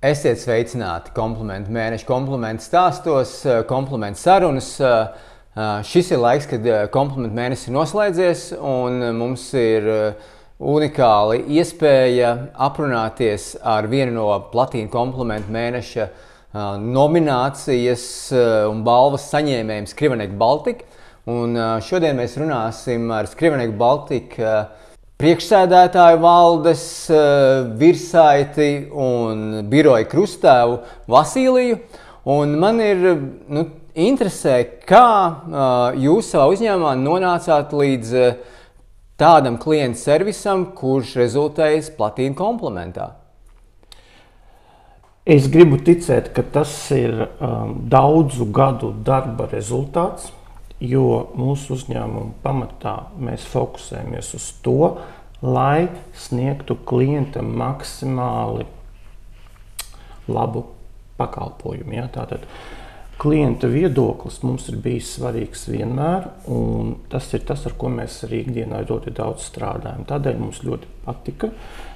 Esiet sveicināti komplimentu mēneša komplimentu stāstos, komplimentu sarunas. Šis ir laiks, kad komplimentu mēnesis ir noslēdzies, un mums ir unikāla iespēja aprunāties ar vienu no Platīna komplimentu mēneša nominācijas un balvas saņēmējiem Skrivanek Baltika. Un šodien mēs runāsim ar Skrivanek Baltika priekšsēdētāju valdes virsaiti un biroja krustāvu Vasiliju. Un man ir interesē, kā jūs savā uzņēmumā nonācāt līdz tādam klientu servisam, kurš rezultējas Platīna komplimentā. Es gribu ticēt, ka tas ir daudzu gadu darba rezultāts. Jo mūsu uzņēmuma pamatā mēs fokusējamies uz to, lai sniegtu klientam maksimāli labu pakalpojumu. Ja? Tātad klienta viedoklis mums ir bijis svarīgs vienmēr, un tas ir tas, ar ko mēs arī ikdienā ļoti daudz strādājam. Tādēļ mums ļoti patika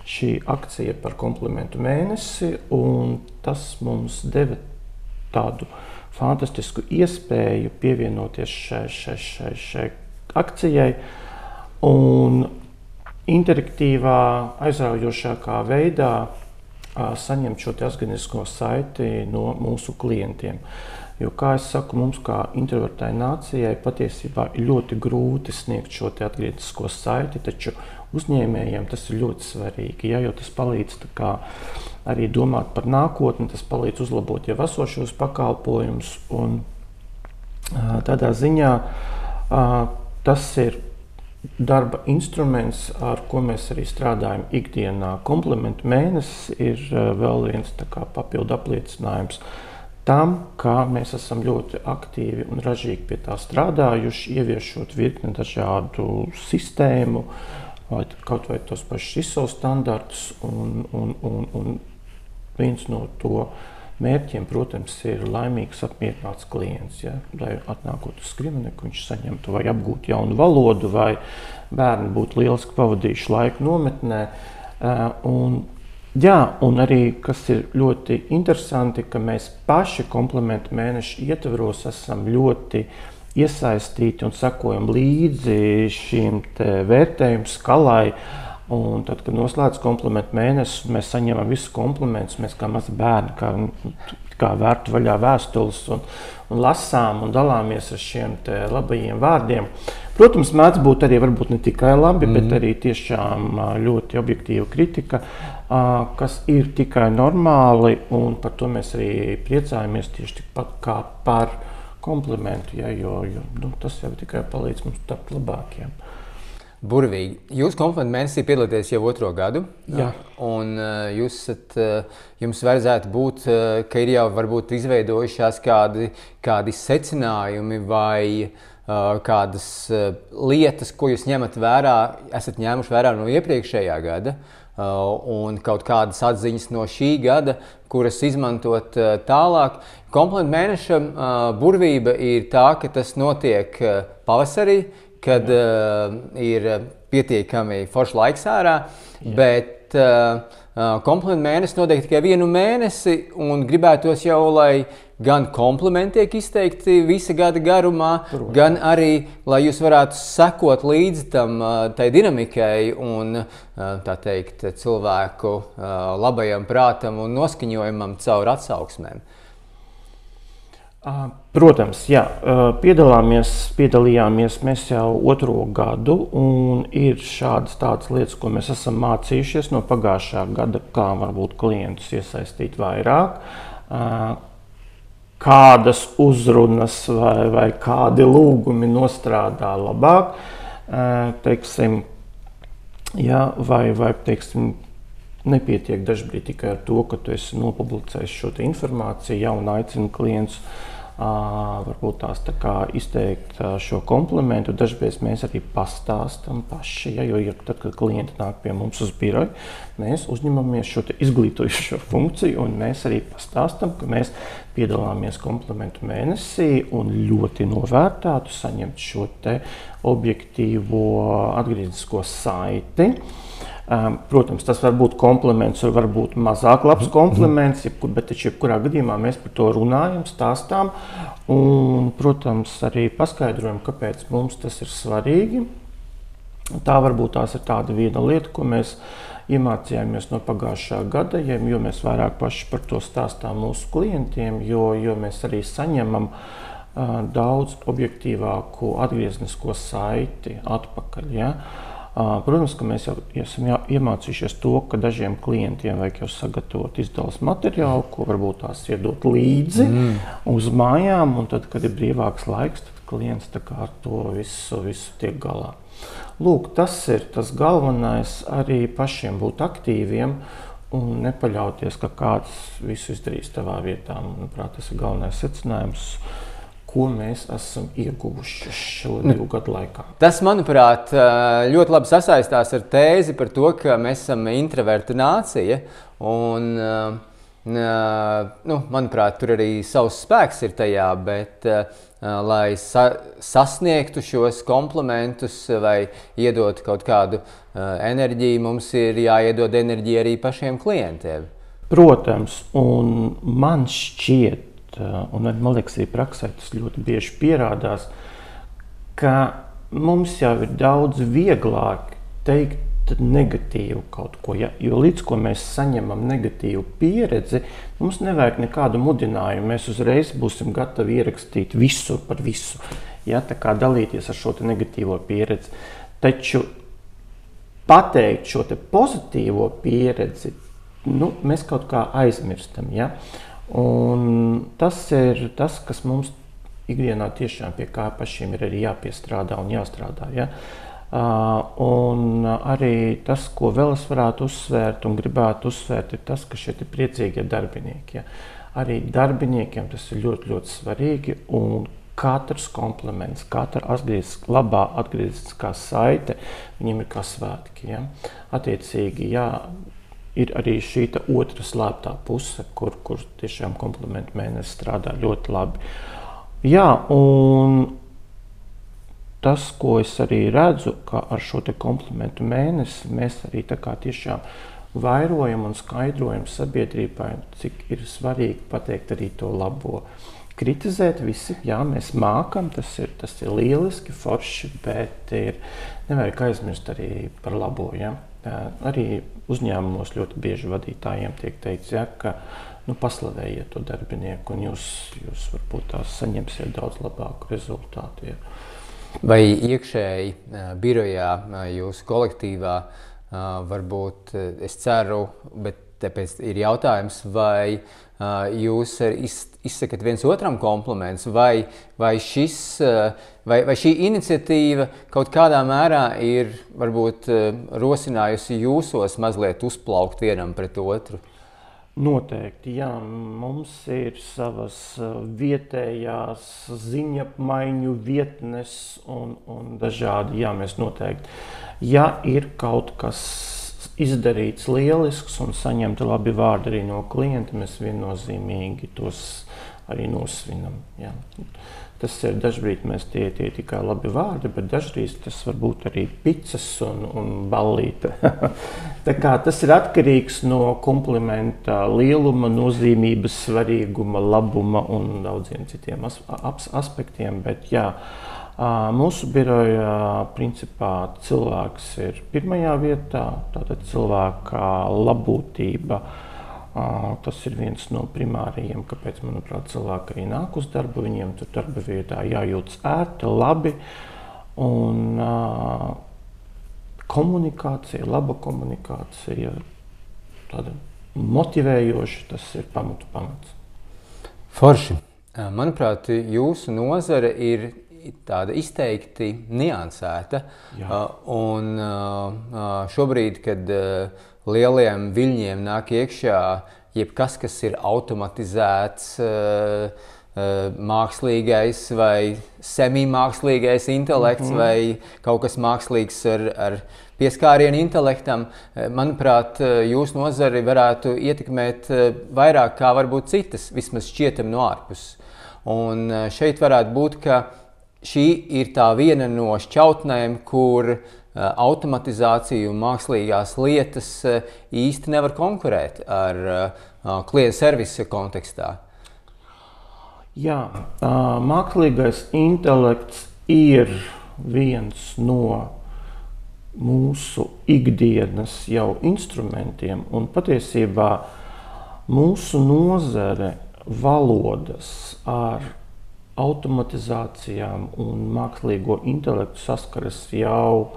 šī akcija par komplimentu mēnesi, un tas mums deva tādu fantastisku iespēju pievienoties šai akcijai un interaktīvā, aizraujošākā veidā saņemt šo atgrieznisko saiti no mūsu klientiem. Jo, kā es saku, mums kā introvertai nācijai patiesībā ir ļoti grūti sniegt šo atgrieznisko saiti, taču uzņēmējiem tas ir ļoti svarīgi, ja, jo tas palīdz arī domāt par nākotni, tas palīdz uzlabot jau esošos pakalpojumus, un tādā ziņā tas ir darba instruments, ar ko mēs arī strādājam ikdienā. Komplimentu mēnesis ir vēl viens papildu apliecinājums tam, kā mēs esam ļoti aktīvi un ražīgi pie tā strādājuši, ieviešot virkni dažādu sistēmu, vai kaut vai tos pašus ISO standartus, un viens no to mērķiem, protams, ir laimīgs, apmierināts klients. Ja? Lai atnākot uz Skrivaneku, viņš saņemtu vai apgūtu jaunu valodu, vai bērni būtu lieliski pavadījuši laiku nometnē. Un arī, kas ir ļoti interesanti, ka mēs paši komplimentu mēneša ietvaros esam ļoti iesaistīti un sekojam līdzi šīm vērtējumu skalai. Un tad, kad noslēdz komplimentu mēnesis, mēs saņemam visus komplimentus, mēs kā mazi bērni, kā vērtu vaļā vēstules un lasām un dalāmies ar šiem labajiem vārdiem. Protams, mēdz būt arī varbūt ne tikai labi, bet arī tiešām ļoti objektīva kritika, kas ir tikai normāli, un par to mēs arī priecājamies tieši tikpat kā par komplimentu, ja, jo tas jau tikai palīdz mums tapt labākiem. Burvīgi. Jūs komplimentu mēnesī piedalāties jau 2. gadu. Jā. Un jums vajadzētu būt, ka ir jau varbūt izveidojušās kādi secinājumi vai kādas lietas, ko jūs esat ņēmuši vērā no iepriekšējā gada, un kaut kādas atziņas no šī gada, kuras izmantot tālāk. Komplimentu mēneša burvība ir tā, ka tas notiek pavasarī, kad ir pietiekami foršs laiks ārā, bet komplimentu mēnesis notiek tikai 1 mēnesi, un gribētos jau, lai gan komplimenti tiek izteikti visa gada garumā, gan arī, lai jūs varētu sekot līdzi tai dinamikai un, tā teikt, cilvēku labajam prātam un noskaņojumam caur atsauksmēm. Protams, jā, piedalījāmies mēs jau 2. gadu, un ir tādas lietas, ko mēs esam mācījušies no pagājušā gada, kā varbūt klientus iesaistīt vairāk, kādas uzrunas vai kādi lūgumi nostrādā labāk, teiksim, jā, vai teiksim, nepietiek dažbrīd tikai ar to, ka tu esi nopublicējis šo informāciju, ja, un aicini klientus varbūt tās izteikt šo komplimentu. Dažreiz mēs arī pastāstam paši, ja, jo tad, kad klienti nāk pie mums uz biroju, mēs uzņemamies šo izglītojušo funkciju, un mēs arī pastāstam, ka mēs piedalāmies komplimentu mēnesī un ļoti novērtētu saņemt šo objektīvo atgrieznisko saiti. Protams, tas var būt kompliments, var būt mazāk labs kompliments, bet jebkurā gadījumā mēs par to runājam, stāstām un, protams, arī paskaidrojam, kāpēc mums tas ir svarīgi. Tā varbūt tās ir tāda viena lieta, ko mēs iemācījāmies no pagājušā gada, jo mēs vairāk paši par to stāstām mūsu klientiem, jo mēs arī saņemam daudz objektīvāku atgrieznisko saiti atpakaļ. Ja? Protams, ka mēs jau esam iemācījušies to, ka dažiem klientiem vajag jau sagatavot izdeles materiālu, ko varbūt tās iedot līdzi uz mājām, un tad, kad ir brīvāks laiks, tad klients tā kā ar to visu tiek galā. Lūk, tas ir tas galvenais, arī pašiem būt aktīviem un nepaļauties, ka kāds visu izdarīs tavā vietā. Manuprāt, tas ir galvenais secinājums, ko mēs esam ieguvuši šo 2 gadu laikā. Tas, manuprāt, ļoti labi sasaistās ar tēzi par to, ka mēs esam introverta nācija. Un, manuprāt, tur arī savs spēks ir tajā, bet, lai sasniegtu šos komplimentus vai iedot kaut kādu enerģiju, mums ir jāiedod enerģija arī pašiem klientiem. Protams, un man šķiet, un man liekas, arī praksē tas ļoti bieži pierādās, ka mums jau ir daudz vieglāk teikt negatīvu kaut ko. Ja? Jo līdz ko mēs saņemam negatīvu pieredzi, mums nevajag nekādu mudinājumu. Mēs uzreiz būsim gatavi ierakstīt visu par visu. Ja? Tā kā dalīties ar šo negatīvo pieredzi. Taču pateikt šo pozitīvo pieredzi, mēs kaut kā aizmirstam. Ja? Un tas ir tas, kas mums ikdienā tiešām pie kā pašiem ir arī jāpiestrādā un jāstrādā. Ja? Un arī tas, ko vēl es varētu uzsvērt un gribētu uzsvērt, ir tas, ka šeit ir priecīgie darbinieki. Ja? Arī darbiniekiem tas ir ļoti, ļoti svarīgi, un katrs kompliments, katra labā atgriezniskā saite, viņiem ir kā svētki. Ja? Attiecīgi, jā, ir arī šī otra slēptā puse, kur tiešām komplimentu mēnesis strādā ļoti labi. Jā, un tas, ko es arī redzu, ka ar šo komplimentu mēnesi mēs arī tā kā tiešām vairojam un skaidrojam sabiedrībai, cik ir svarīgi pateikt arī to labo. Kritizēt visi, jā, mēs mākam, tas ir lieliski, forši, bet nevajag aizmirst arī par labo. Ja? Arī uzņēmumos ļoti bieži vadītājiem tiek teikts, ja, ka paslavējiet to darbinieku un jūs varbūt tās saņemsiet daudz labāku rezultātu. Ja. Vai iekšēji birojā, jūsu kolektīvā, varbūt es ceru, bet tāpēc ir jautājums, vai jūs izsakat viens otram komplimentus, vai šī iniciatīva kaut kādā mērā ir varbūt rosinājusi jūsos mazliet uzplaukt vienam pret otru? Noteikti, jā. Mums ir savas vietējās ziņapmaiņu vietnes un dažādi, jā, mēs noteikti. Ja ir kaut kas izdarīts lielisks un saņemti labi vārdi arī no klienta, mēs viennozīmīgi tos arī nosvinam. Jā. Tas ir dažbrīd mēs tie tikai labi vārdi, bet dažreiz tas var būt arī picas un ballīte. Tā kā tas ir atkarīgs no komplimenta lieluma, nozīmības, svarīguma, labuma un daudziem citiem aspektiem, bet jā, mūsu birojā principā cilvēks ir pirmajā vietā, tātad cilvēka labbūtība. Tas ir viens no primārajiem, kāpēc, manuprāt, cilvēki arī nāk uz darbu. Viņiem tur darba vietā jājūtas ērti, labi. Un komunikācija, laba komunikācija, tāda motivējoša, tas ir pamats. Forši. Manuprāt, jūsu nozare ir tāda izteikti niansēta. Un šobrīd, kad lieliem viļņiem nāk iekšā jebkas, kas ir automatizēts, mākslīgais vai semimākslīgais intelekts vai kaut kas mākslīgs ar pieskārienu intelektam, manuprāt, jūsu nozari varētu ietekmēt vairāk kā varbūt citas, vismaz šķietam no ārpuses. Un šeit varētu būt, ka šī ir tā viena no šķautnēm, kur automatizācija un mākslīgās lietas īsti nevar konkurēt ar klienta servisa kontekstā. Jā, mākslīgais intelekts ir viens no mūsu ikdienas jau instrumentiem, un patiesībā mūsu nozare valodas ar automatizācijām un mākslīgo intelektu saskaras jau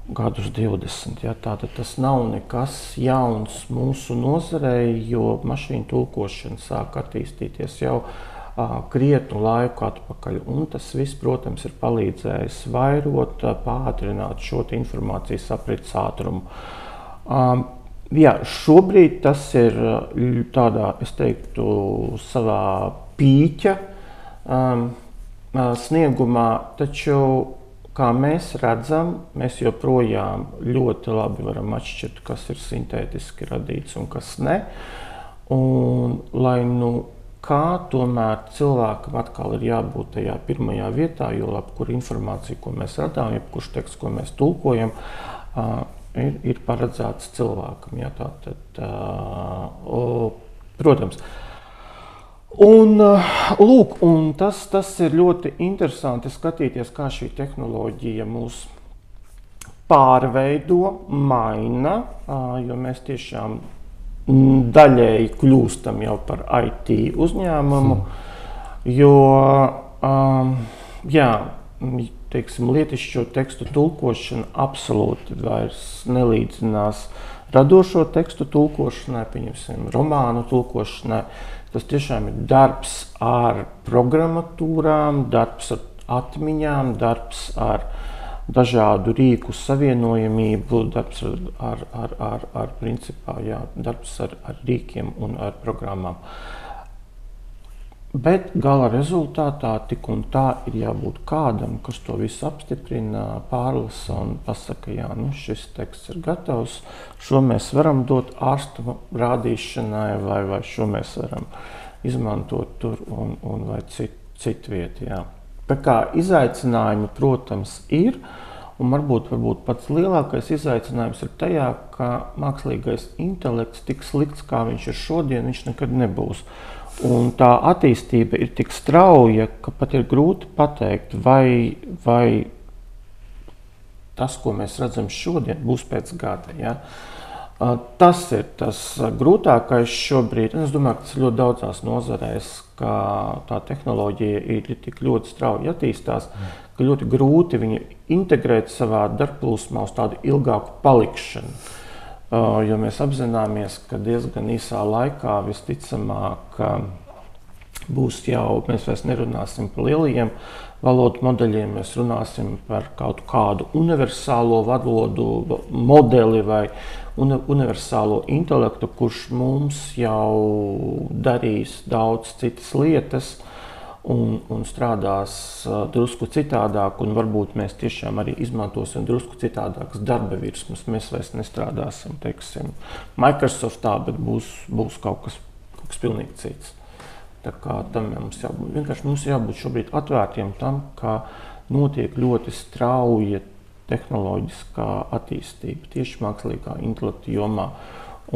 gadus 20. Ja? Tātad tas nav nekas jauns mūsu nozarei, jo mašīnu tulkošana sāk attīstīties jau krietnu laiku atpakaļ. Un tas viss, protams, ir palīdzējis vairot, pātrināt šo informācijas aprits ātrumu. Jā, šobrīd tas ir tādā, es teiktu, savā pīķa sniegumā, taču, kā mēs redzam, mēs joprojām ļoti labi varam atšķirt, kas ir sintētiski radīts un kas ne. Un, lai kā tomēr cilvēkam atkal ir jābūt tajā pirmajā vietā, jo jebkura informācija, ko mēs radām, jebkurš teksts, ko mēs tulkojam, ir paredzēts cilvēkam. Ja, tātad, protams. Un, lūk, un tas ir ļoti interesanti skatīties, kā šī tehnoloģija mūs pārveido, maina, jo mēs tiešām daļēji kļūstam jau par IT uzņēmumu, jo, jā, teiksim, lietišķo tekstu tulkošana absolūti vairs nelīdzinās radošo tekstu tulkošanai, pieņemsim, romānu tulkošanai. Tas tiešām ir darbs ar programmatūrām, darbs ar atmiņām, darbs ar dažādu rīku savienojamību, darbs ar principā, jā, darbs ar rīkiem un ar programmām. Bet gala rezultātā tik un tā ir jābūt kādam, kas to visu apstiprina, pārlasa un pasaka, jā, šis teksts ir gatavs, šo mēs varam dot ārsta rādīšanai vai šo mēs varam izmantot tur un vai citu vietu, jā. Tā kā izaicinājumi, protams, ir, un varbūt pats lielākais izaicinājums ir tajā, ka mākslīgais intelekts tik slikts, kā viņš ir šodien, viņš nekad nebūs. Un tā attīstība ir tik strauja, ka pat ir grūti pateikt, vai tas, ko mēs redzam šodien, būs pēc gada. Ja? Tas ir tas grūtākais šobrīd. Es domāju, ka tas ļoti daudzās nozarēs, ka tā tehnoloģija ir tik ļoti strauji attīstās, ka ļoti grūti viņu integrēt savā darbplūsmā uz tādu ilgāku palikšanu. Jo mēs apzināmies, ka diezgan īsā laikā visticamāk būs jau, mēs vairs nerunāsim par lielajiem valodu modeļiem, mēs runāsim par kaut kādu universālo valodu modeli vai universālo intelektu, kurš mums jau darīs daudz citas lietas un strādās drusku citādāk, un varbūt mēs tiešām arī izmantosim drusku citādākas darba virsmas. Mēs vairs nestrādāsim, teiksim, Microsoftā, bet būs kaut kas pilnīgi cits. Tā kā tam mums jābūt, vienkārši mums jābūt šobrīd atvērtiem tam, ka notiek ļoti strauja tehnoloģiskā attīstība tieši mākslīgā intelekta jomā,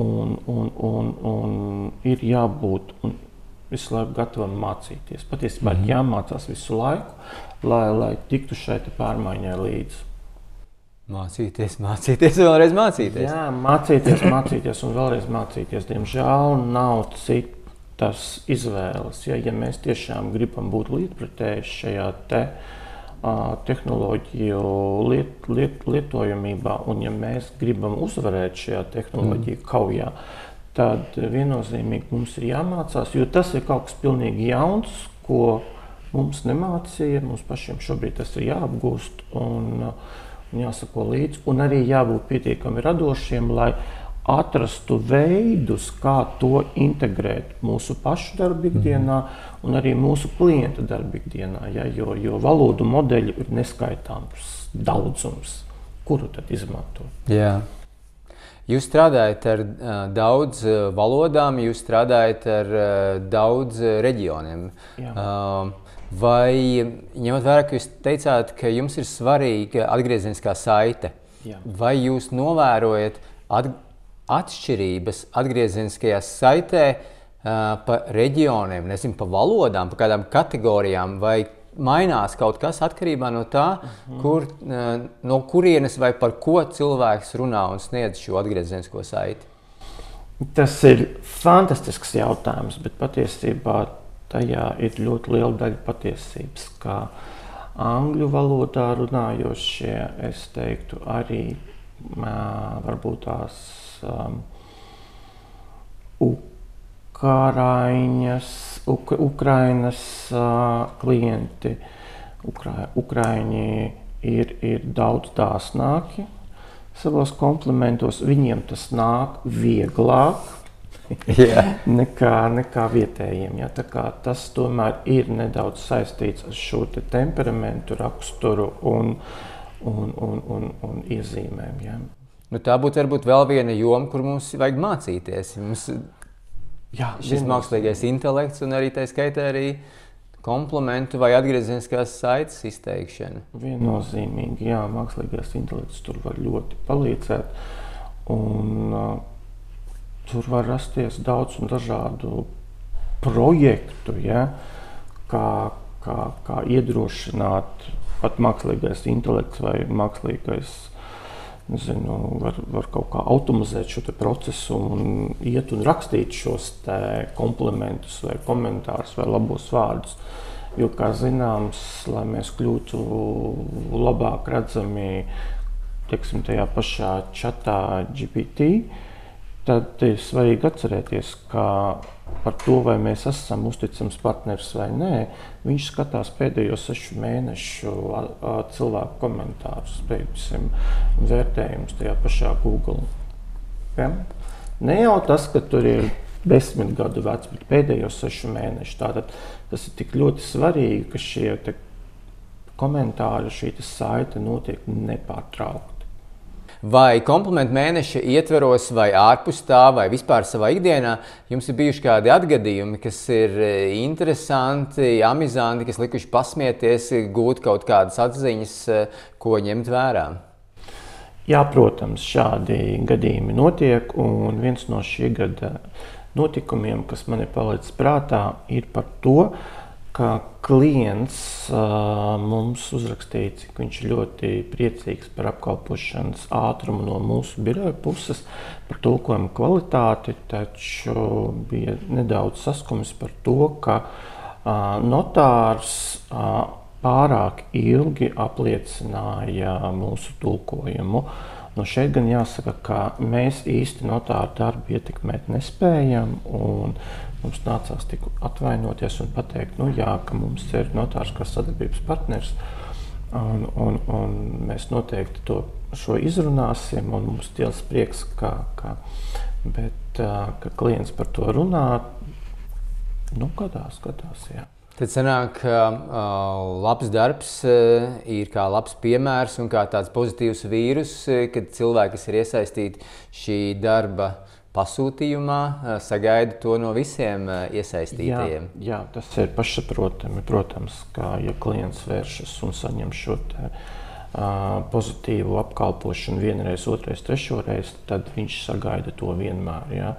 un ir jābūt visu laiku gatavam mācīties. Patiesībā ir jāmācās visu laiku, lai tiktu šai pārmaiņai līdzi. Mācīties, vēlreiz mācīties. Jā, mācīties un vēlreiz mācīties. Diemžēl nav citas izvēles. Ja mēs tiešām gribam būt līdzpratēji šajā tehnoloģiju lietojamībā, un ja mēs gribam uzvarēt šajā tehnoloģiju kaujā, tad viennozīmīgi mums ir jāmācās, jo tas ir kaut kas pilnīgi jauns, ko mums nemācīja, mums pašiem šobrīd tas ir jāapgūst un jāsako līdzi, un arī jābūt pietiekami radošiem, lai atrastu veidus, kā to integrēt mūsu pašu darba ikdienā un arī mūsu klienta darba ikdienā, ja, jo valodu modeļu ir neskaitāms daudzums, kuru tad izmantot. Jā. Jūs strādājat ar daudz valodām, jūs strādājat ar daudz reģioniem. Vai, ņemot vērā, ka jūs teicāt, ka jums ir svarīga atgriezeniskā saite, vai jūs novērojat atšķirības atgriezeniskajā saitē pa reģioniem, nezinu, pa valodām, pa kādām kategorijām, vai mainās kaut kas atkarībā no tā, no kurienes vai par ko cilvēks runā un sniedz šo atgriezenisko saiti? Tas ir fantastisks jautājums, bet patiesībā tajā ir ļoti liela daļa patiesības, kā angļu valodā runājošie, es teiktu, arī varbūt tās Ukrainas klienti. Ukraiņi ir daudz dāsnāki savos komplimentos. Viņiem tas nāk vieglāk nekā vietējiem. Ja? Tā kā tas tomēr ir nedaudz saistīts ar šo te temperamentu, raksturu un iezīmēm. Ja? Nu, tā būtu varbūt vēl viena joma, kur mums vajag mācīties. Šis mākslīgais intelekts un arī tā skaitā arī komplimentu vai atgriezeniskās saites izteikšana. Viennozīmīgi, jā, mākslīgais intelekts tur var ļoti palīdzēt. Un tur var rasties daudz un dažādu projektu, ja, kā iedrošināt pat mākslīgais intelekts vai mākslīgais, nezinu, var kaut kā automatizēt šo procesu un iet un rakstīt šos komplimentus vai komentārus vai labos vārdus. Jo, kā zināms, lai mēs kļūtu labāk redzami, teiksim, tajā pašā čatā GPT, tad ir svarīgi atcerēties, ka par to, vai mēs esam uzticams partneris vai nē, viņš skatās pēdējo 6 mēnešu cilvēku komentārus, teiksim, vērtējumus tajā pašā Google. Ja? Ne jau tas, ka tur ir 10 gadu vecs, bet pēdējo 6 mēnešu. Tātad tas ir tik ļoti svarīgi, ka šie komentāri, šī saite notiek nepārtraukti. Vai komplimentu mēneša ietveros vai ārpus tā, vai vispār savā ikdienā jums ir bijuši kādi atgadījumi, kas ir interesanti, amizanti, kas likuši pasmieties, gūt kaut kādas atziņas, ko ņemt vērā? Jā, protams, šādi gadījumi notiek, un viens no šī gada notikumiem, kas man ir palicis prātā, ir par to, ka klients mums uzrakstīja, cik viņš ļoti priecīgs par apkalpošanas ātrumu no mūsu biroja puses, par tulkojumu kvalitāti, taču bija nedaudz saskums par to, ka notārs pārāk ilgi apliecināja mūsu tulkojumu. No šeit gan jāsaka, ka mēs īsti notāru darbu ietekmēt nespējam, un mums nācās tik atvainoties un pateikt, ka mums ir notārs kā sadarbības partners, un mēs noteikti šo izrunāsim, un mums liels prieks, ka klients par to runā, gadās, jā. Tad sanāk, ka labs darbs ir kā labs piemērs un kā tāds pozitīvs vīrus, kad cilvēki, kas ir iesaistīti šī darba pasūtījumā, sagaida to no visiem iesaistītajiem. Jā, tas ir pašsaprotami. Protams, ka ja klients vēršas un saņem šo pozitīvu apkalpošanu vienreiz, otrais, trešoreiz, tad viņš sagaida to vienmēr. Ja?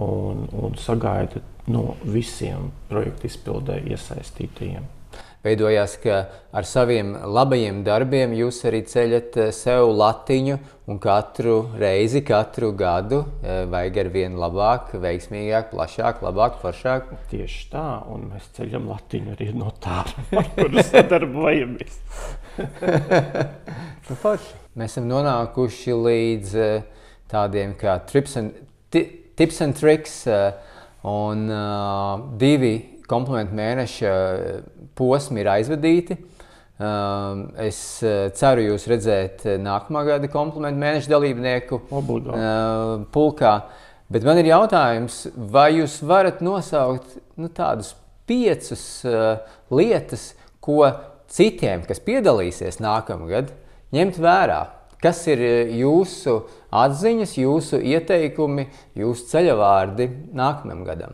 Un sagaida no visiem projektu izpildē iesaistītajiem. Veidojās, ka ar saviem labajiem darbiem jūs arī ceļat sev latiņu un katru reizi, katru gadu vajag ar vien labāk, veiksmīgāk, plašāk, labāk, foršāk. Tieši tā, un mēs ceļam latiņu arī no tāda, ar kuru sadarbojamies. Mēs esam nonākuši līdz tādiem kā tips and tricks, un 2 komplimentu mēneša posmi ir aizvadīti. Es ceru jūs redzēt nākamā gada komplimentu mēneša dalībnieku pulkā. Bet man ir jautājums, vai jūs varat nosaukt tādus 5 lietas, ko citiem, kas piedalīsies nākamgad, ņemt vērā? Kas ir jūsu atziņas, jūsu ieteikumi, jūsu ceļavārdi nākamajam gadam?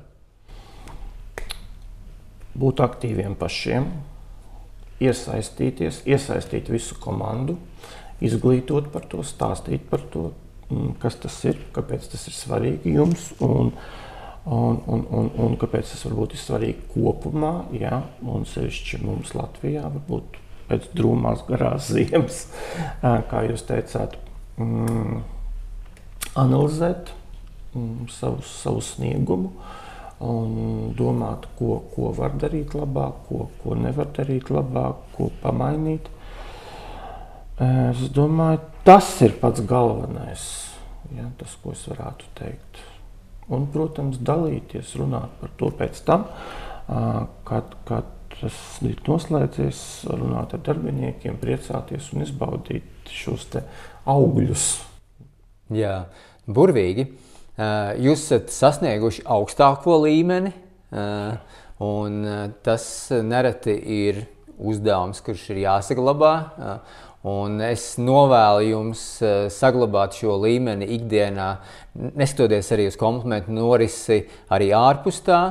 būt aktīviem pašiem, iesaistīt visu komandu, izglītot par to, stāstīt par to, kas tas ir, kāpēc tas ir svarīgi jums un kāpēc tas varbūt ir svarīgi kopumā, ja, un sevišķi mums Latvijā, varbūt pēc drūmās garās ziemas, kā jūs teicāt, analizēt savu sniegumu un domāt, ko var darīt labāk, ko nevar darīt labāk, ko pamainīt. Es domāju, tas ir pats galvenais, ja, tas, ko es varētu teikt. Un, protams, dalīties, runāt par to pēc tam, kad tas ir noslēdzies, runāt ar darbiniekiem, priecāties un izbaudīt šos te augļus. Jā, burvīgi. Jūs esat sasnieguši augstāko līmeni, un tas nereti ir uzdevums, kurš ir jāsaglabā. Un es novēlu jums saglabāt šo līmeni ikdienā, neskatoties arī uz komplimentu norisi arī ārpus tā.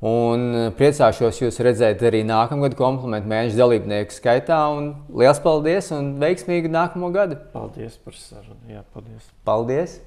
Un priecāšos jūs redzēt arī nākamgad komplimentu mēneša dalībnieku skaitā. Un liels paldies un veiksmīgu nākamo gadu! Paldies par sarunu. Jā, paldies! Paldies!